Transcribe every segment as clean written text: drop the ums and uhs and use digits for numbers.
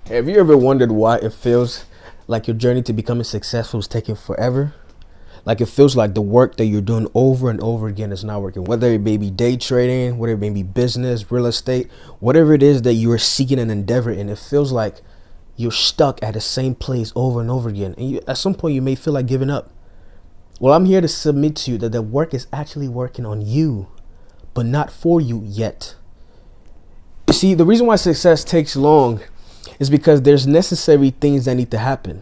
Have you ever wondered why it feels like your journey to becoming successful is taking forever? Like it feels like the work that you're doing over and over again is not working. Whether it may be day trading, whether it may be business, real estate, whatever it is that you are seeking an endeavor in, it feels like you're stuck at the same place over and over again. And at some point, you may feel like giving up. Well, I'm here to submit to you that the work is actually working on you, but not for you yet. You see, the reason why success takes long is because there's necessary things that need to happen.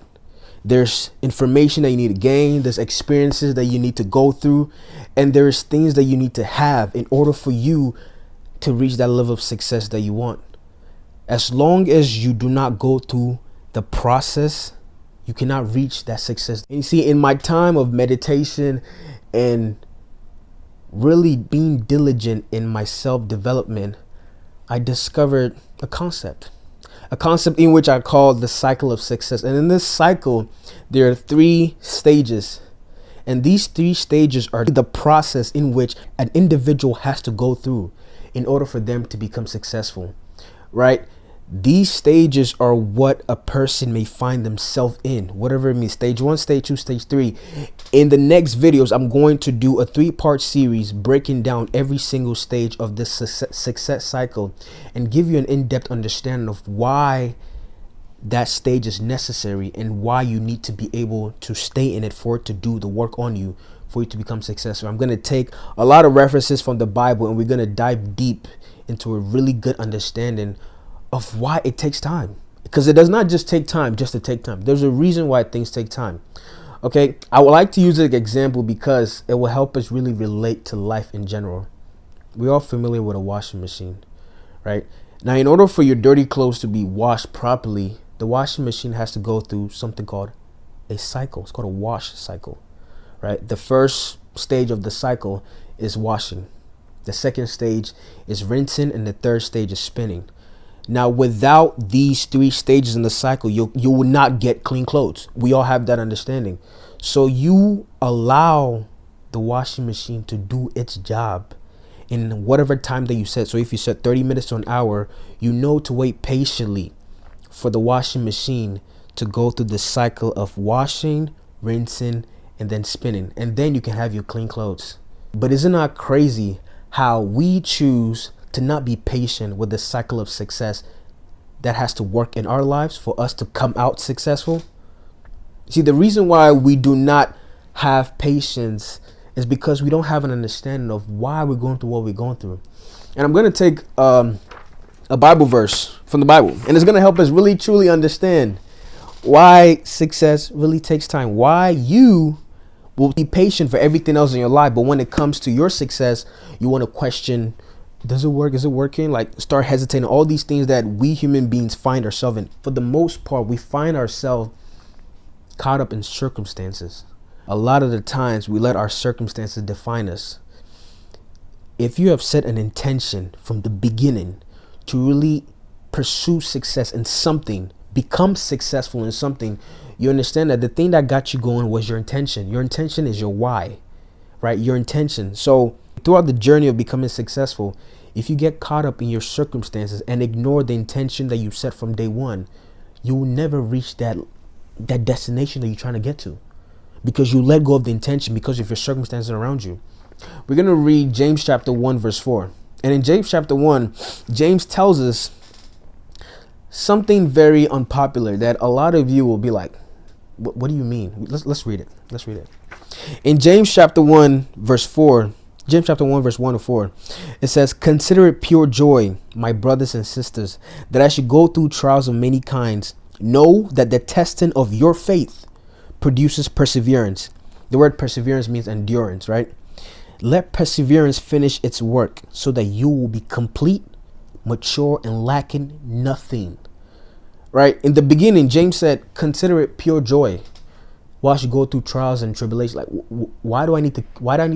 There's information that you need to gain, there's experiences that you need to go through, and there's things that you need to have in order for you to reach that level of success that you want. As long as you do not go through the process, you cannot reach that success. And you see, in my time of meditation and really being diligent in my self-development, I discovered a concept in which I call the cycle of success. And in this cycle, there are 3 stages. And these 3 stages are the process in which an individual has to go through in order for them to become successful, right? These stages are what a person may find themselves in, whatever it means. Stage 1, stage 2, stage 3. In the next videos, I'm going to do a 3-part series breaking down every single stage of this success cycle and give you an in-depth understanding of why that stage is necessary and why you need to be able to stay in it for it to do the work on you for you to become successful. I'm going to take a lot of references from the Bible and we're going to dive deep into a really good understanding of why it takes time, because it does not just take time just to take time. There's a reason why things take time. Okay, I would like to use an example because it will help us really relate to life in general. We're all familiar with a washing machine, right? Now, in order for your dirty clothes to be washed properly, the washing machine has to go through something called a cycle. It's called a wash cycle, right? The first stage of the cycle is washing. The second stage is rinsing, and the third stage is spinning. Now, without these 3 stages in the cycle, you will not get clean clothes. We all have that understanding. So you allow the washing machine to do its job in whatever time that you set. So if you set 30 minutes to an hour, you know to wait patiently for the washing machine to go through the cycle of washing, rinsing, and then spinning. And then you can have your clean clothes. But isn't that crazy how we choose to not be patient with the cycle of success that has to work in our lives for us to come out successful? See, the reason why we do not have patience is because we don't have an understanding of why we're going through what we're going through. And I'm going to take a Bible verse from the Bible, and it's going to help us really truly understand why success really takes time, why you will be patient for everything else in your life, but when it comes to your success, you want to question, does it work? Is it working? Like, start hesitating. All these things that we human beings find ourselves in. For the most part, we find ourselves caught up in circumstances. A lot of the times we let our circumstances define us. If you have set an intention from the beginning to really pursue success in something, become successful in something, you understand that the thing that got you going was your intention. Your intention is your why, right? Your intention. So throughout the journey of becoming successful, if you get caught up in your circumstances and ignore the intention that you set from day one, you will never reach that destination that you're trying to get to, because you let go of the intention because of your circumstances around you. We're going to read James chapter 1 verse 4. And in James chapter 1, James tells us something very unpopular that a lot of you will be like, what do you mean? Let's read it. Let's read it. In James chapter 1 verse 4, James chapter 1 verse 1 to 4, it says, "Consider it pure joy, my brothers and sisters, that I should go through trials of many kinds. Know that the testing of your faith produces perseverance." The word perseverance means endurance, right? "Let perseverance finish its work, so that you will be complete, mature, and lacking nothing." Right? In the beginning, James said, consider it pure joy. Why should go through trials and tribulations? Like, why do I need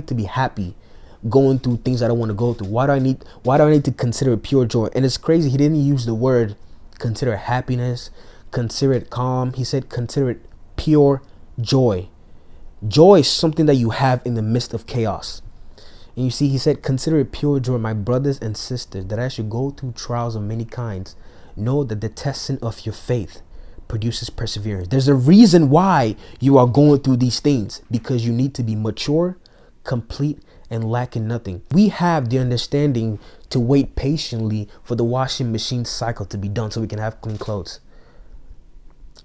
to be happy going through things I don't want to go through? Why do I need to consider it pure joy? And it's crazy, he didn't use the word consider it happiness, consider it calm. He said consider it pure joy. Joy is something that you have in the midst of chaos. And you see, he said, consider it pure joy, my brothers and sisters, that I should go through trials of many kinds, know that the testing of your faith produces perseverance. There's a reason why you are going through these things, because you need to be mature, complete, and lacking nothing. We have the understanding to wait patiently for the washing machine cycle to be done so we can have clean clothes.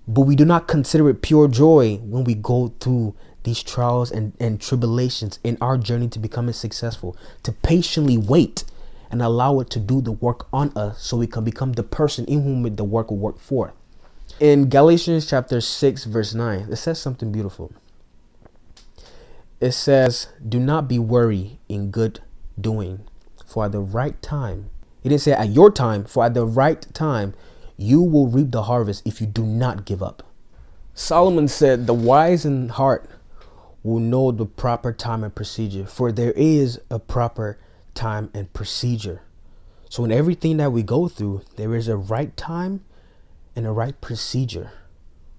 But we do not consider it pure joy when we go through these trials and tribulations in our journey to becoming successful, to patiently wait and allow it to do the work on us so we can become the person in whom the work will work for. In Galatians chapter 6, verse 9, it says something beautiful. It says, do not be weary in good doing, for at the right time, it didn't say at your time, for at the right time, you will reap the harvest if you do not give up. Solomon said, the wise in heart will know the proper time and procedure, for there is a proper time and procedure. So in everything that we go through, there is a right time and a right procedure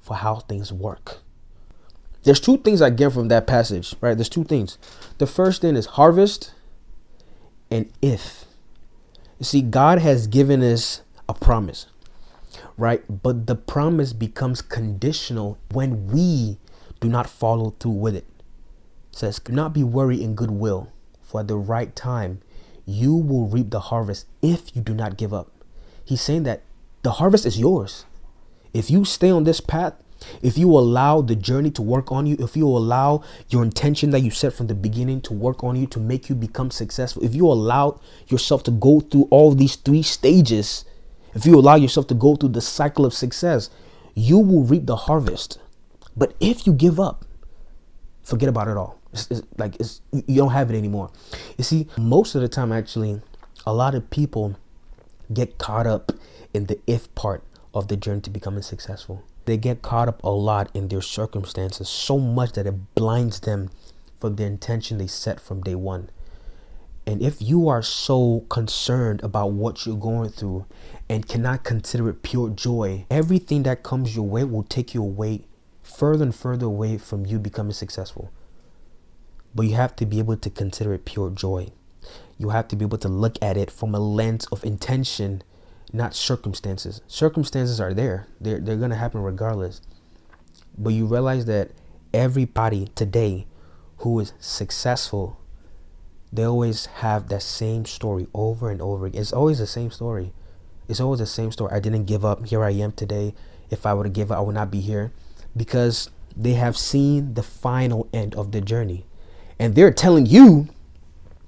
for how things work. There's two things I get from that passage, right? There's two things. The first thing is harvest and if. You see, God has given us a promise, right? But the promise becomes conditional when we do not follow through with it. It says, do not be worried in goodwill, for at the right time, you will reap the harvest if you do not give up. He's saying that the harvest is yours. If you stay on this path, if you allow the journey to work on you, if you allow your intention that you set from the beginning to work on you, to make you become successful, if you allow yourself to go through all these three stages, if you allow yourself to go through the cycle of success, you will reap the harvest. But if you give up, forget about it all. You don't have it anymore. You see, most of the time, actually, a lot of people get caught up in the if part of the journey to becoming successful. They get caught up a lot in their circumstances, so much that it blinds them from the intention they set from day one. And if you are so concerned about what you're going through and cannot consider it pure joy, everything that comes your way will take you away, further and further away from you becoming successful. But you have to be able to consider it pure joy. You have to be able to look at it from a lens of intention, not circumstances. Circumstances are there. They're going to happen regardless. But you realize that everybody today who is successful, they always have that same story over and over again. It's always the same story. It's always the same story. I didn't give up. Here I am today. If I would have given up, I would not be here. Because they have seen the final end of the journey. And they're telling you,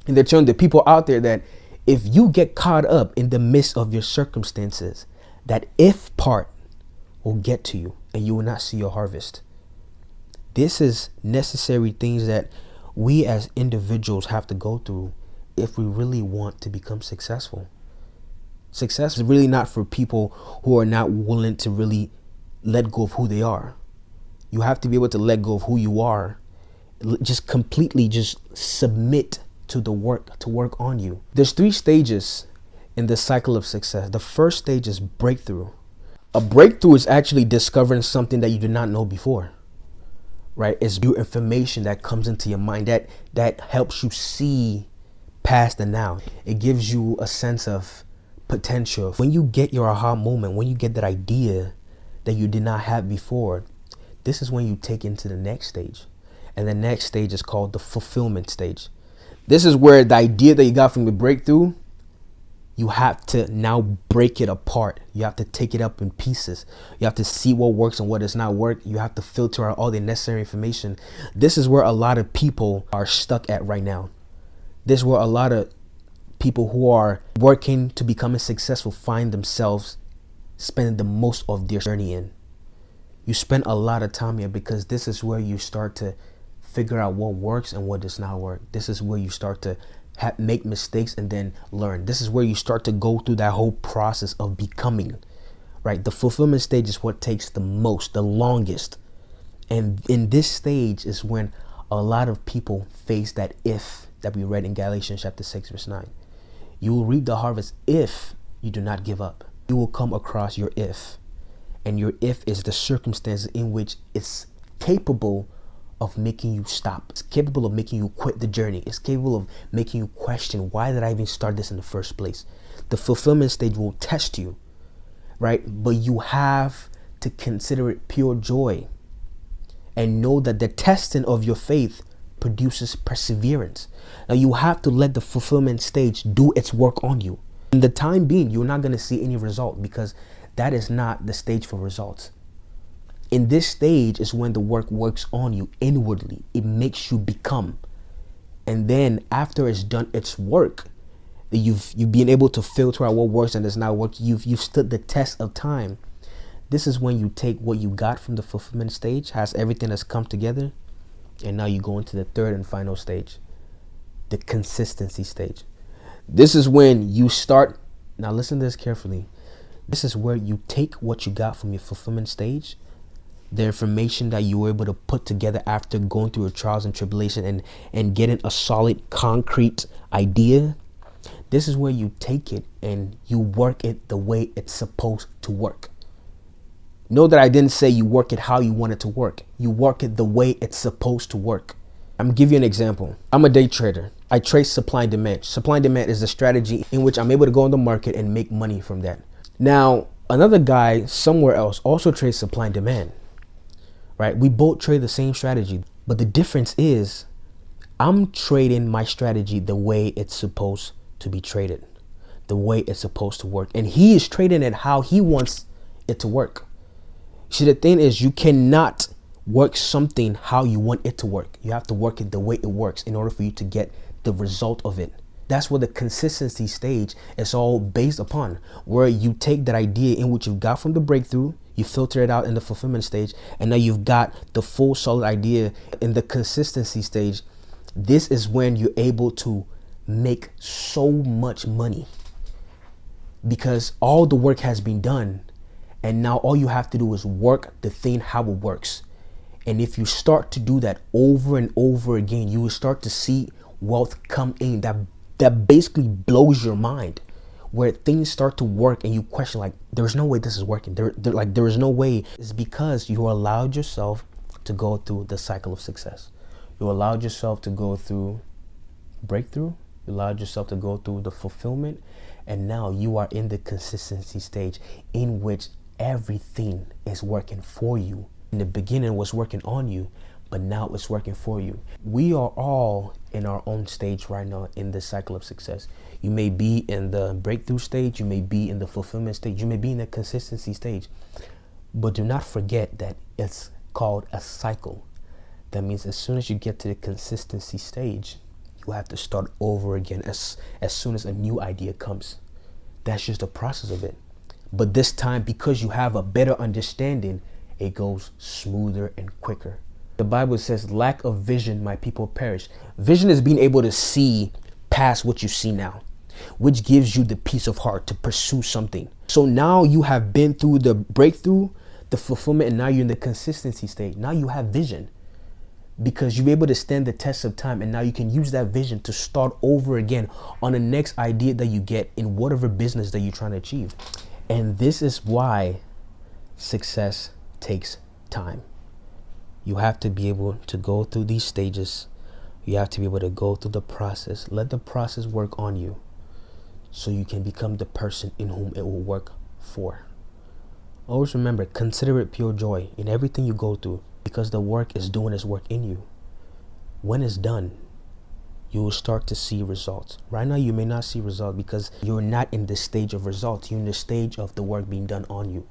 and they're telling the people out there that if you get caught up in the midst of your circumstances, that if part will get to you and you will not see your harvest. This is necessary things that we as individuals have to go through if we really want to become successful. Success is really not for people who are not willing to really let go of who they are. You have to be able to let go of who you are. Just completely just submit to the work, to work on you. There's three stages in the cycle of success. The first stage is breakthrough. A breakthrough is actually discovering something that you did not know before, right? It's new information that comes into your mind that helps you see past the now. It gives you a sense of potential. When you get your aha moment, when you get that idea that you did not have before, this is when you take into the next stage. And the next stage is called the fulfillment stage. This is where the idea that you got from the breakthrough, you have to now break it apart. You have to take it up in pieces. You have to see what works and what does not work. You have to filter out all the necessary information. This is where a lot of people are stuck at right now. This is where a lot of people who are working to becoming successful find themselves spending the most of their journey in. You spend a lot of time here because this is where you start to figure out what works and what does not work. This is where you start to make mistakes and then learn. This is where you start to go through that whole process of becoming, right? The fulfillment stage is what takes the most, the longest. And in this stage is when a lot of people face that if that we read in Galatians chapter 6, verse 9. You will reap the harvest if you do not give up. You will come across your if. And your if is the circumstances in which it's capable of making you stop. It's capable of making you quit the journey. It's capable of making you question, why did I even start this in the first place? The fulfillment stage will test you right? But you have to consider it pure joy and know that the testing of your faith produces perseverance. Now you have to let the fulfillment stage do its work on you. In the time being, you're not going to see any result, because that is not the stage for results. In this stage is when the work works on you inwardly. It makes you become. And then after it's done its work, you've been able to filter out what works and does not work. You've stood the test of time. This is when you take what you got from the fulfillment stage, has everything that's come together, and now you go into the third and final stage, the consistency stage. This is when you start, now listen to this carefully. This is where you take what you got from your fulfillment stage, the information that you were able to put together after going through your trials and tribulation and getting a solid, concrete idea. This is where you take it and you work it the way it's supposed to work. Know that I didn't say you work it how you want it to work. You work it the way it's supposed to work. I'm gonna give you an example. I'm a day trader. I trade supply and demand. Supply and demand is a strategy in which I'm able to go in the market and make money from that. Now, another guy somewhere else also trades supply and demand, right? We both trade the same strategy, but the difference is I'm trading my strategy the way it's supposed to be traded, the way it's supposed to work. And he is trading it how he wants it to work. See, the thing is, you cannot work something how you want it to work. You have to work it the way it works in order for you to get the result of it. That's what the consistency stage is all based upon, where you take that idea in which you got from the breakthrough, you filter it out in the fulfillment stage, and now you've got the full solid idea in the consistency stage. This is when you're able to make so much money, because all the work has been done. And now all you have to do is work the thing how it works. And if you start to do that over and over again, you will start to see wealth come in that basically blows your mind, where things start to work and you question, like, there's no way this is working. There is no way. It's because you allowed yourself to go through the cycle of success. You allowed yourself to go through breakthrough. You allowed yourself to go through the fulfillment. And now you are in the consistency stage in which everything is working for you. In the beginning, it was working on you, but now it's working for you. We are all in our own stage right now in the cycle of success. You may be in the breakthrough stage, you may be in the fulfillment stage, you may be in the consistency stage, but do not forget that it's called a cycle. That means as soon as you get to the consistency stage, you have to start over again as soon as a new idea comes. That's just the process of it. But this time, because you have a better understanding, it goes smoother and quicker. The Bible says, lack of vision, my people perish. Vision is being able to see past what you see now, which gives you the peace of heart to pursue something. So now you have been through the breakthrough, the fulfillment, and now you're in the consistency stage. Now you have vision, because you're able to stand the test of time, and now you can use that vision to start over again on the next idea that you get in whatever business that you're trying to achieve. And this is why success takes time. You have to be able to go through these stages. You have to be able to go through the process. Let the process work on you so you can become the person in whom it will work for. Always remember, consider it pure joy in everything you go through, because the work is doing its work in you. When it's done, you will start to see results. Right now, you may not see results because you're not in the stage of results. You're in the stage of the work being done on you.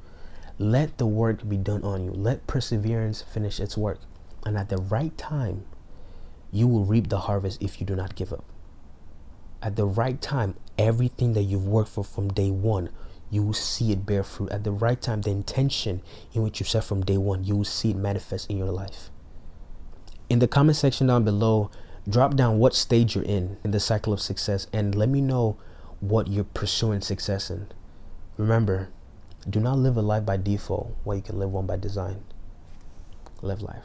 Let the work be done on you. Let perseverance finish its work. And at the right time, you will reap the harvest if you do not give up. At the right time, everything that you've worked for from day one, you will see it bear fruit. At the right time, the intention in which you set from day one, you will see it manifest in your life. In the comment section down below, drop down what stage you're in the cycle of success, and let me know what you're pursuing success in. Remember, do not live a life by default while you can live one by design. Live life.